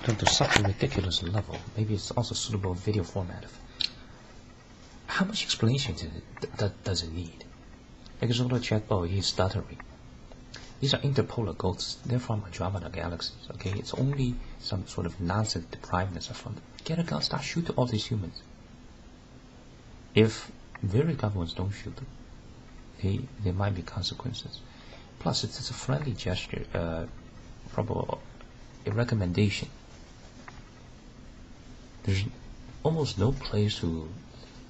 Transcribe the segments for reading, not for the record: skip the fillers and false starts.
to such a ridiculous level. Maybe it's also suitable video format. How much explanation does it need? Example chatbot, he's stuttering. These are interpolar ghosts. They're from Andromeda galaxies. Okay, it's only some sort of nonsense deprivedness of fun. Get a gun, start shooting all these humans. If very governments don't shoot them, there might be consequences. Plus, it's a friendly gesture, probably a recommendation. There's almost no place to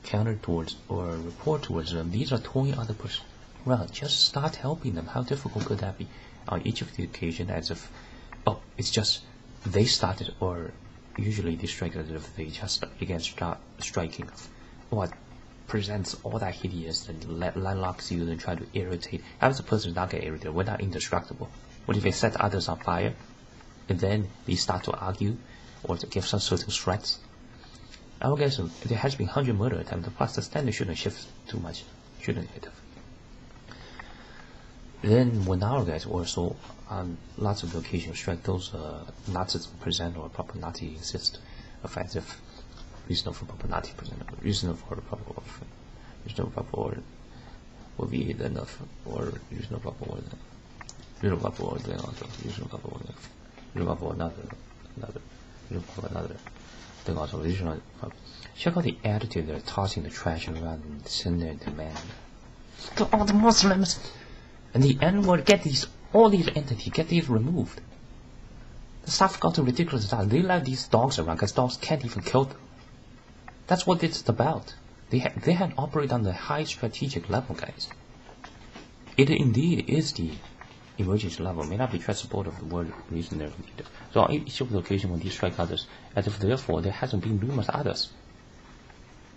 counter towards or report towards them. These are toying other person. Well, just start helping them. How difficult could that be? On each of the occasion, as if, oh, it's just they started, or usually they strike as if they just began striking. What presents all that hideous and landlocks you and try to irritate. How does a person not get irritated? We're not indestructible. What if they set others on fire, and then they start to argue, or to give some sort of threats? I would guess there has been 100 murder attempts. Plus, the standard shouldn't shift too much, shouldn't it? Then, when our guys also on lots of occasions strike those Nazis present or proper Nazi insist offensive, reasonable for proper Nazi present, reasonable for proper offe, reasonable proper order will be enough, or reasonable proper order, reasonable proper order, also reasonable proper order, reasonable proper another, reasonable proper another. Then also reasonable. Check out the attitude they're tossing the trash around and send their demand. Look at all the Muslims. And the end will get all these entities, get these removed. The stuff got to ridiculous that they let these dogs around because dogs can't even kill them. That's what it's about. They had operate on the high strategic level, guys. It indeed is the emergency level. May not be traceable of the word reason there. So on each of the occasions when they strike others, as if therefore there hasn't been numerous others.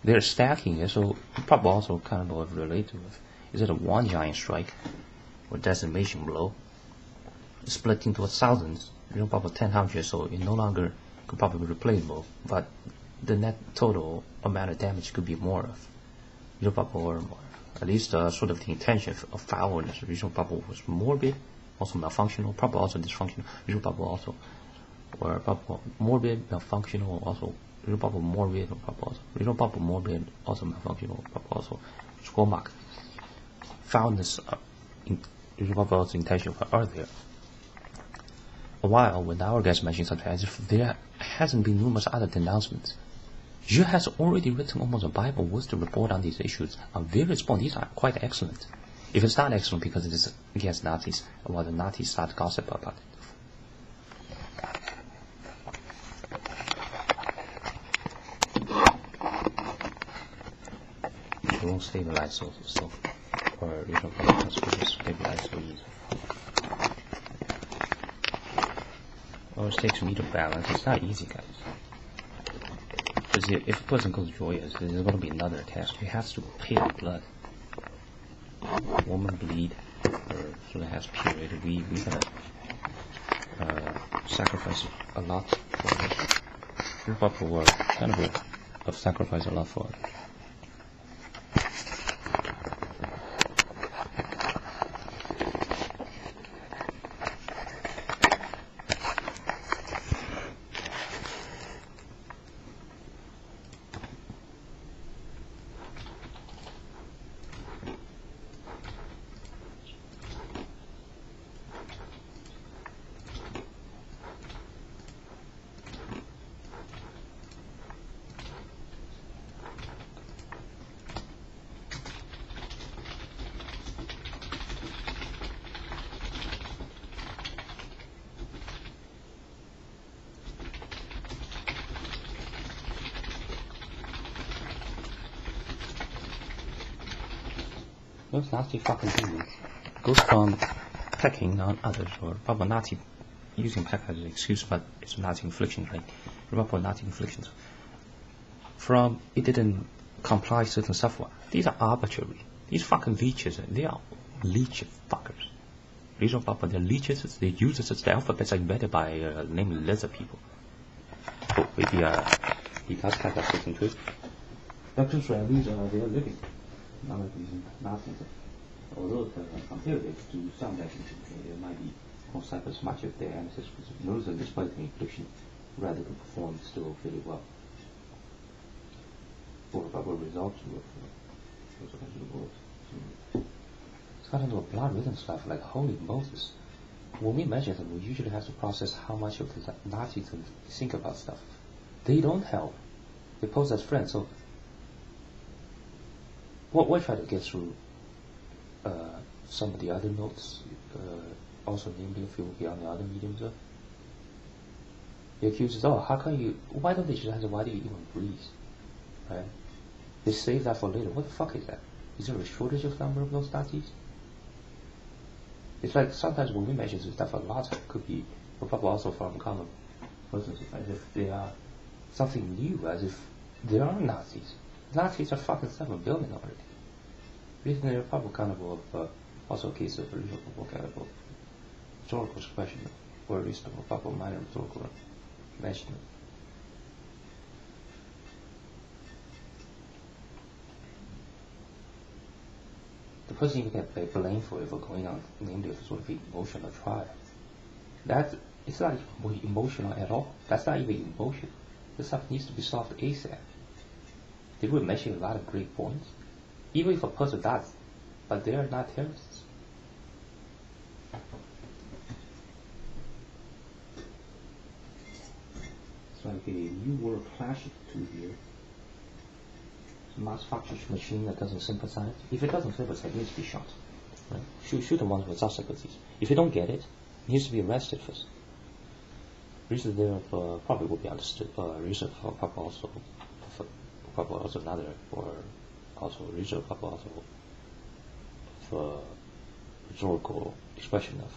They're stacking it, so probably also kind of relate to it. Is it a one giant strike? Or decimation blow, split into thousands, probably 10 so it no longer could probably be replayable, but the net total amount of damage could be more of, probably or more. At least sort of the intention of foulness, probably was morbid, also malfunctional, probably also dysfunctional, probably also, or probably morbid, malfunctional, also, probably morbid, probably morbid, also malfunctional, probably also, score mark. Foulness, about the intention are there. A while when our guys mentioned something as if there hasn't been numerous other denouncements. Je has already written almost a Bible worth to report on these issues on various points. These are quite excellent. If it's not excellent because it is against Nazis, well, the Nazis start gossip about it. It won't stabilize so or stabilize so easy. Or it takes me to balance. It's not easy, guys. Because if a person goes joyous, there's going to be another test. He has to pay the blood. Woman bleed, or so that has period. We gotta sacrifice a lot for it. Group up for work, kind of sacrifice a lot for it. Those nasty fucking demons goes from pecking on others, or probably Nazi using peck as an excuse, but it's Nazi infliction, right? Remember Nazi inflictions. From it didn't comply certain software. These are arbitrary. These fucking leeches, they are leech fuckers. These are proper, they're leeches, they use it as the alphabets are embedded by namely lizard people. Oh, maybe he does have that certain truth. Doctors for these are they are living. Not like these Nazis. Although comparative to some definitions, there might be concept as much of their ancestors. Those are despite the infliction rather than perform still fairly well. For proper results it's got into a blood rhythm stuff like holy Moses. When we measure them, we usually have to process how much of the Nazis think about stuff. They don't help. They pose as friends. So what we'll try to get through some of the other notes, also namely if you will be on the other mediums. The accused says, oh, why don't they just answer, why do you even breathe? Right? They save that for later. What the fuck is that? Is there a shortage of number of those Nazis? It's like sometimes when we mention this stuff, a lot could be probably also from common persons, as if they are something new, as if there are Nazis. Nazis are fucking 7 billion already. Reason they're probably kind of also a case of vocabulary, rhetorical expression, or at least a couple minor rhetorical measurement. The person you get blamed for it for going on, namely a sort of emotional trial. It's not even emotional at all. That's not even emotion. This stuff needs to be solved ASAP. They would mention a lot of great points, even if a person does, but they are not terrorists. It's like a new word clashes to here. Mass factory machine that doesn't sympathize. If it doesn't sympathize, it needs to be shot. Right? Shoot the ones without sympathies. If you don't get it, it needs to be arrested first. Reason there probably will be understood. Reason for probably also another, or also reason probably also for rhetorical expression of.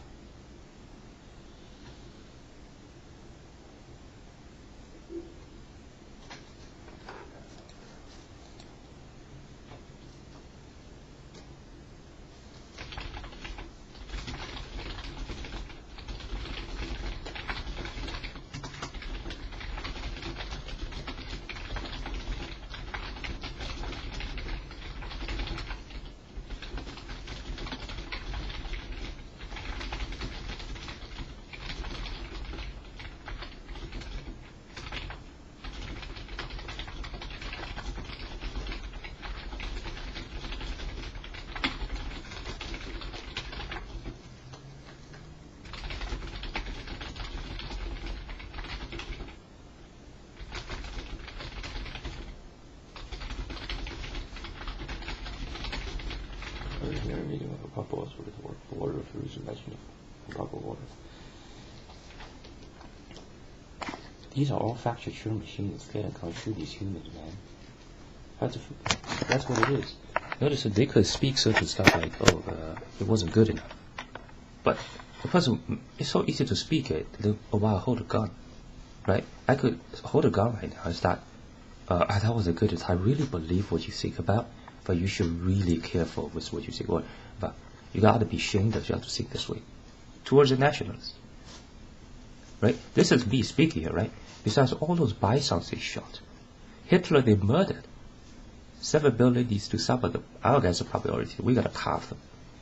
Meeting of a couple of order of reason mention of proper order. These are all factory Turing machines that can shoot these humans, man. That's what it is. Notice that they could speak certain stuff like, it wasn't good enough. But the person, it's so easy to speak it, while I hold a gun, right? I could hold a gun right now and start, that wasn't good enough. I really believe what you think about, but you should really be careful with what you think about. But you gotta be ashamed that you have to think this way towards the nationalists, right? This is me speaking here, right? Besides all those bisons they shot, Hitler they murdered. 7 billion needs to some of them. Our guys are probably already. We gotta carve them.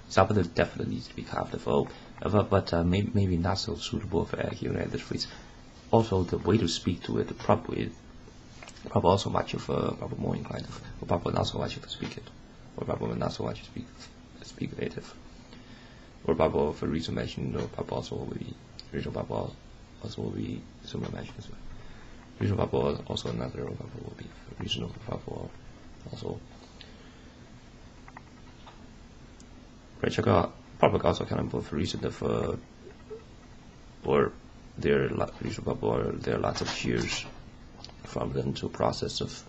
Some of them definitely needs to be carved off. But maybe not so suitable for here and this phrase. Also, the way to speak to it probably also much of probably more inclined of, or probably not so much of speak it, or probably not so much speak native, or probably for reason mentioned, or probably also will be regional probably also will be similar mentioned as well. Regional probably also another, or probably will be regional probably also. Right, check out probably also kind of both reason of or there regional probably, or there are lots of cheers from them to a process of,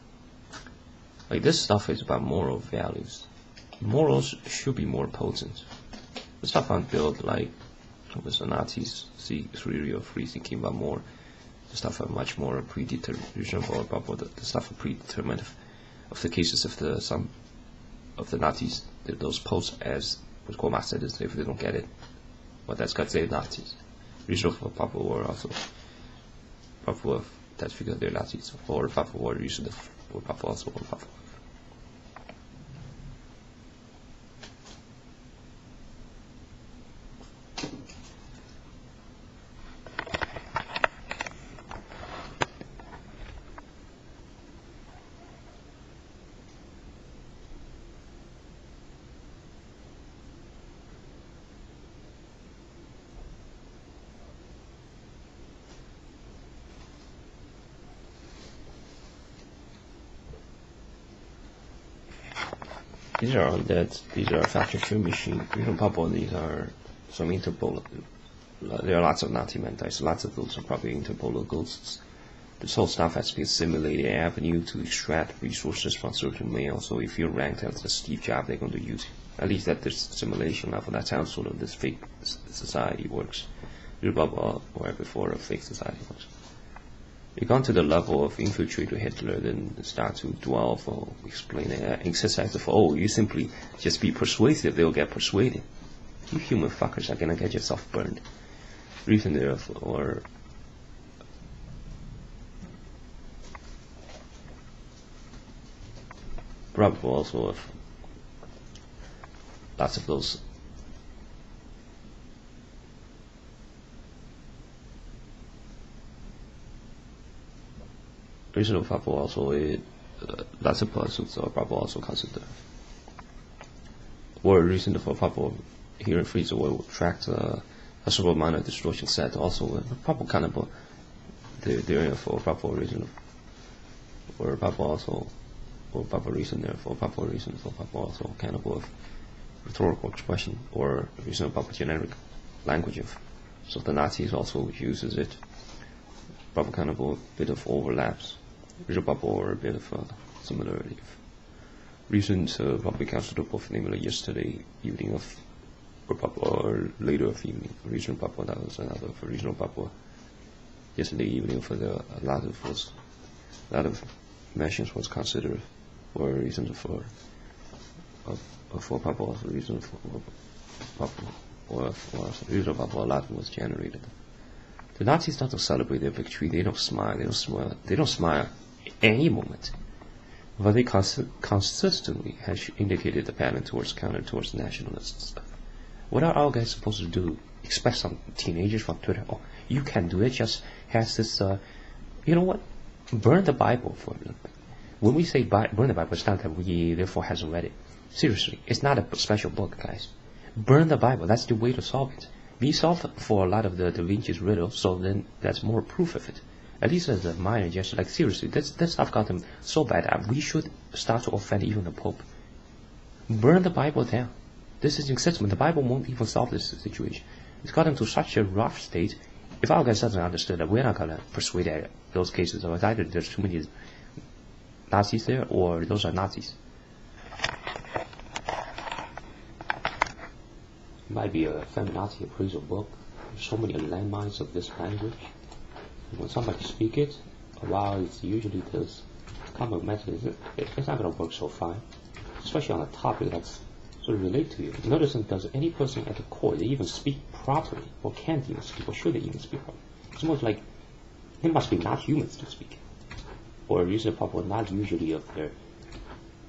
like, this stuff is about moral values. Morals should be more potent. The stuff on build, like with the Nazis, theory of free thinking about more, the stuff are much more predetermined, about the stuff are predetermined of the cases of some of the Nazis, those posed as what's called mass citizens if they don't get it. Well, that's got to say Nazis. Regional for Papa War also. Papa War, that's because they're Nazis. Or Papa War, usually or Papa also, or Papa. These are undead. These are factor true machine. Reasonable probable. These are some interpolar. There are lots of Nazi mentais. Lots of those are probably interpolar ghosts. This whole stuff has been simulated avenue to extract resources from certain mail. So if you're ranked as a Steve Jobs, they're going to use it. At least at this simulation level. That's how sort of this fake society works. Or before a fake society works. You gone to the level of infiltrator Hitler, then start to dwell or explain it, exercise of, you simply just be persuasive, they'll get persuaded. You human fuckers are gonna get yourself burned. Reason therefore, or probable also of lots of those reasonable probable also lots of persons are probable also consider or reasonable probable here in freezer will attract a small amount of distortion set also probable kind of the for probable reason or probable also or probable reason therefore probable reason for probable also kind of rhetorical expression or reasonable probable generic language of so the Nazis also uses it probable kind of a bit of overlaps probable or a bit of similarity recent probably considerable namely yesterday evening of or later of evening regional Papua that was another for regional Papua yesterday evening for a lot of mentions was considered for reasons for Papua also reason for Papua or reason Papua a lot was generated. The Nazis don't celebrate their victory, they don't smile at any moment. But they consistently has indicated the pattern towards nationalists. What are our guys supposed to do? Expect some teenagers from Twitter, you can do it, just has this, you know what? Burn the Bible for a little bit. When we say burn the Bible, it's not that we therefore hasn't read it. Seriously, it's not a special book, guys. Burn the Bible, that's the way to solve it. We solved for a lot of the Da Vinci's riddle, so then that's more proof of it. At least as a minor gesture, like seriously, this stuff got them so bad that we should start to offend even the Pope. Burn the Bible down. This is incessant. The Bible won't even solve this situation. It's got them to such a rough state. If our guys doesn't understand that, we're not gonna persuade those cases of either there's too many Nazis there or those are Nazis. It might be a feminazi appraisal book. There's so many landmines of this language. When somebody speaks it, while it's usually this common method, it's not going to work so fine, especially on a topic that's sort of relate to you. Notice, does any person at the court even speak properly, or can't even speak, or should they even speak properly? It's almost like they must be not humans to speak, or usually people not usually of their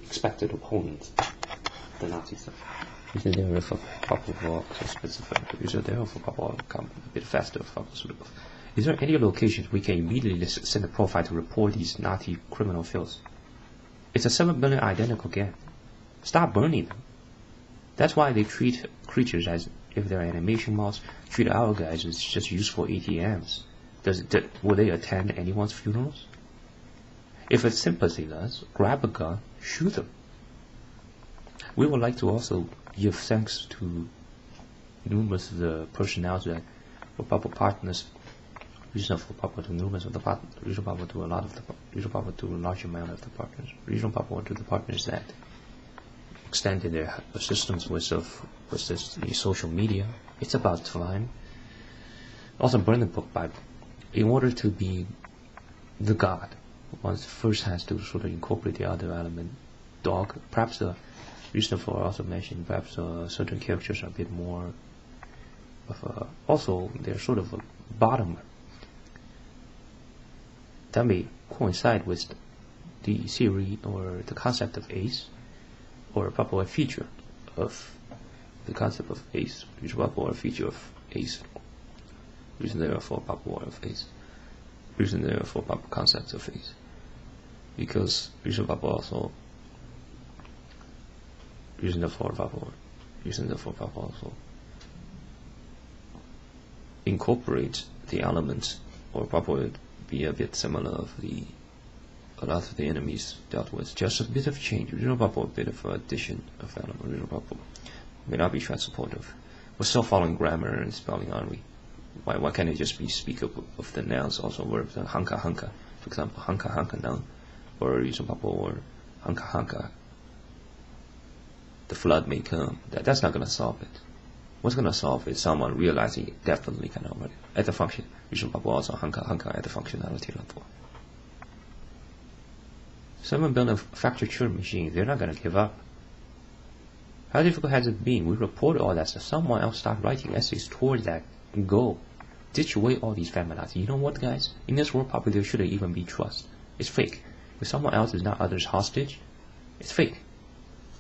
expected opponents, the Nazi stuff. Usually they're for popular so specific. Usually they're for popular come a bit faster for sort of. Is there any locations we can immediately send a profile to report these Nazi criminal fields? It's a 7 billion identical gang. Stop burning them. That's why they treat creatures as if they're animation models, treat our guys as just useful ATMs. Will they attend anyone's funerals? If it's sympathy does, grab a gun, shoot them. We would like to also give thanks to numerous of the personnel that were Papa partners. Regional for Papua to numerous of the partners, regional Papua to a lot of the regional Papua to a large amount of the partners, regional Papua to the partners that extended their assistance with the social media. It's about time. Also, burn the book Bible. In order to be the God, one first has to sort of incorporate the other element. Dog, perhaps the reason for also mentioned, perhaps certain characters are a bit more of a, also they're sort of a bottom. That may coincide with the theory or the concept of ace, or probably a feature of the concept of ace, which is probably a feature of ace. Reason therefore probably of ace. Reason therefore probably concept of ace. Because reason probably also reason therefore probably also incorporate the elements or probably be a bit similar of the a lot of the enemies dealt with. Just a bit of change, a bit of addition of element, may not be transportive. We're still following grammar and spelling, aren't we? Why can't it just be speak of the nouns, also verbs? Hanka hanka, for example, hanka hanka noun, or hanka hanka. The flood may come. That's not going to solve it. What's going to solve it is someone realizing definitely at the function. Also hanka hanka at the functionality level. Someone built a factory Turing machine. They're not going to give up. How difficult has it been? We report all that stuff. Someone else started writing essays toward that goal. Ditch away all these feminazis. You know what, guys? In this world, probably there shouldn't even be trust. It's fake. If someone else is not others hostage, it's fake.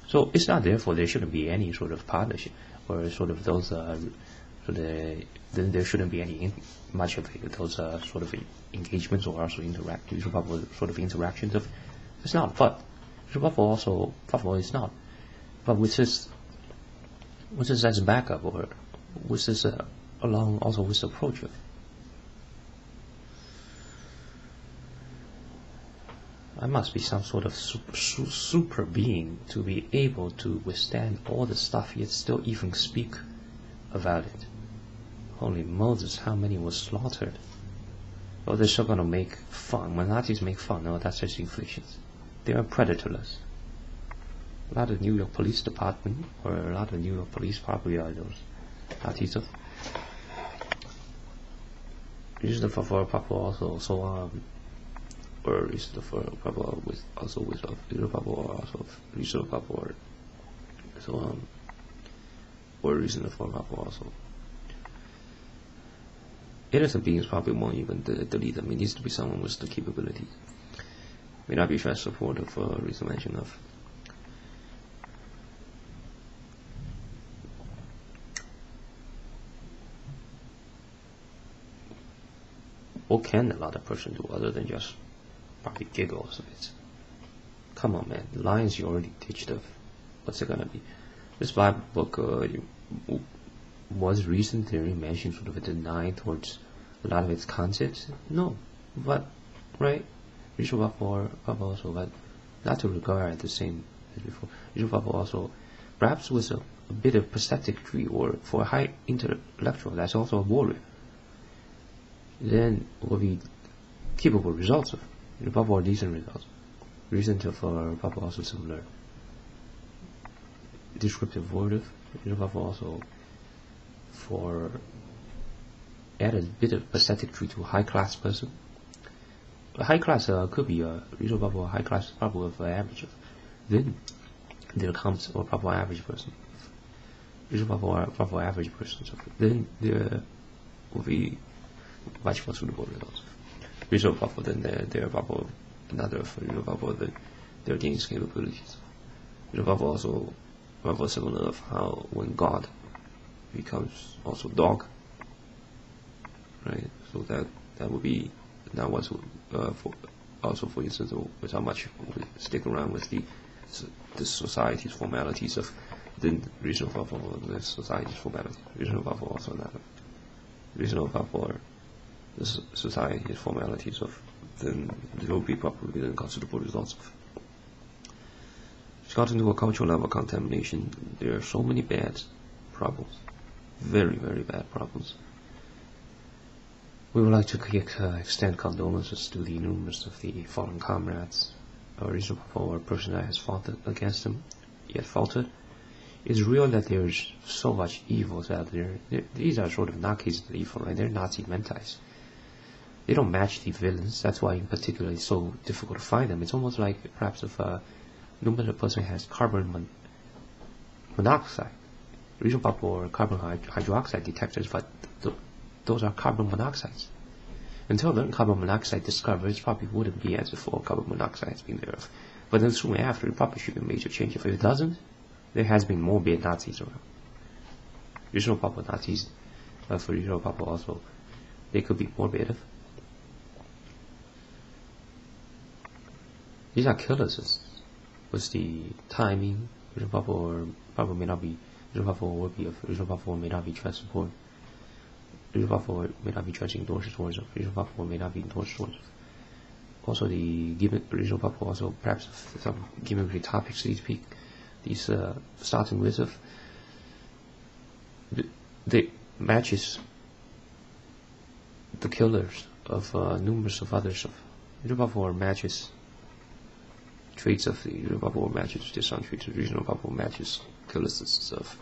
So it's not therefore there shouldn't be any sort of partnership or sort of those. Then there shouldn't be any much of those sort of engagements or also sort of interactions of. It's not, but also it's not. But with this as a backup, or with this along also with the approach of, I must be some sort of super being to be able to withstand all the stuff yet still even speak about it. Holy Moses, how many were slaughtered? Oh, they're still gonna make fun. When Nazis make fun, no, that's just inflictions. They are predatorless. A lot of New York Police Department, or a lot of New York Police probably are those Nazis of. Usually for probable also, so or is the for probable with also with probable or also reason probable, so or reason for probable also. Innocent beings probably won't even delete them. It needs to be someone with the capabilities. May not be fast supportive for reason mention of. What can another person do other than just probably giggles of it? Come on, man. The lines you already teached of. What's it gonna be? This Bible book was recently mentioned sort of a deny towards a lot of its concepts. No, but right. Visual for also, but not to regard the same as before. Visual also, perhaps with a bit of perceptive tree, or for a high intellectual that's also a warrior. Then will be capable results of above all decent results. Recent for above also similar descriptive word of above also for add a bit of pathetic tree to a high class person. A high class could be a reasonable high class probably of average of. Then there comes a proper average person. Reasonable proper average person. So then there will be much more suitable results. Reasonable proper then there are proper another for reasonable then their gains capabilities. Reasonable also proper similar of how when God becomes also dog. Right? So that would be now what's for also for instance with how much we stick around with the society's formalities of then reasonable for the society's formalities. Reasonable for also another. Reasonable for the society's formalities of then there will be probably then considerable results of. It's gotten to a cultural level contamination. There are so many bad problems. Very, very bad problems. We would like to extend condolences to the numerous of the fallen comrades, or reasonable for a person that has fought against them, yet faltered. It's real that there's so much evils out there. These are sort of not cases of evil, right? They're Nazi mentais. They don't match the villains. That's why in particular it's so difficult to find them. It's almost like perhaps if no matter person has carbon monoxide, reasonable or carbon hydroxide detectors, but those are carbon monoxides. Until then, carbon monoxide discovered, it probably wouldn't be as before carbon monoxide has been there. But then soon after, it probably should be a major change. If it doesn't, there has been more bad Nazis around. Regional Papa Nazis, for regional Papa also, they could be more bad. These are killers. With the timing, regional Papa or Papa may not be, regional Papa will be, regional Papa may not be transport. Regional Papa may not be judging endorsed towards of regional Papa may not be endorsed towards of. also the regional probable, also perhaps some gimmickry topics these starting with of the matches the killers of numerous of others of regional probable, or matches traits of the regional probable, or matches the some traits of regional probable, matches killers of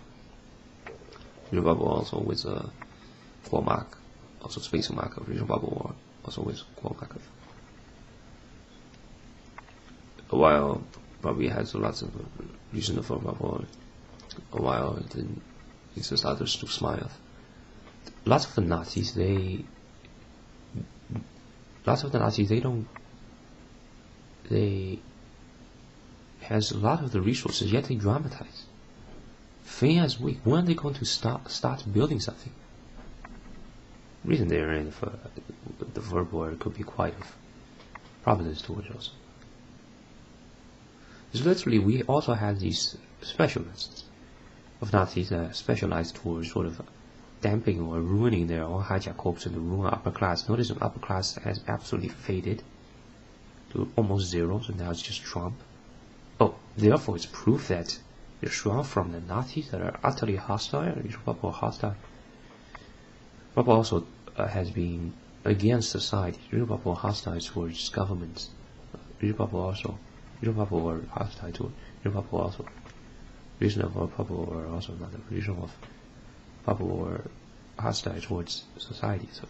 regional probable, also with a qual mark, also space mark of regional probable, or also with qual mark of, while probably has lots of reason for probable, while it's just others to smile. Lots of the Nazis they has a lot of the resources, yet they dramatize. Thing as weak. When are they going to start building something? The reason they're in for the verb word could be quite of probalist towards also. So literally, we also have these specialists of Nazis that specialize towards sort of damping or ruining their own hijack hopes and the ruin upper class. Notice the upper class has absolutely faded to almost zero, so now it's just Trump. Oh, therefore it's proof that they're shrunk from the Nazis that are utterly hostile, or hostile. Papa also has been against society. Papa hostile towards governments. Papa also were hostile to Papa also. Reason of Papa were also another reason of Papa were hostile towards society. So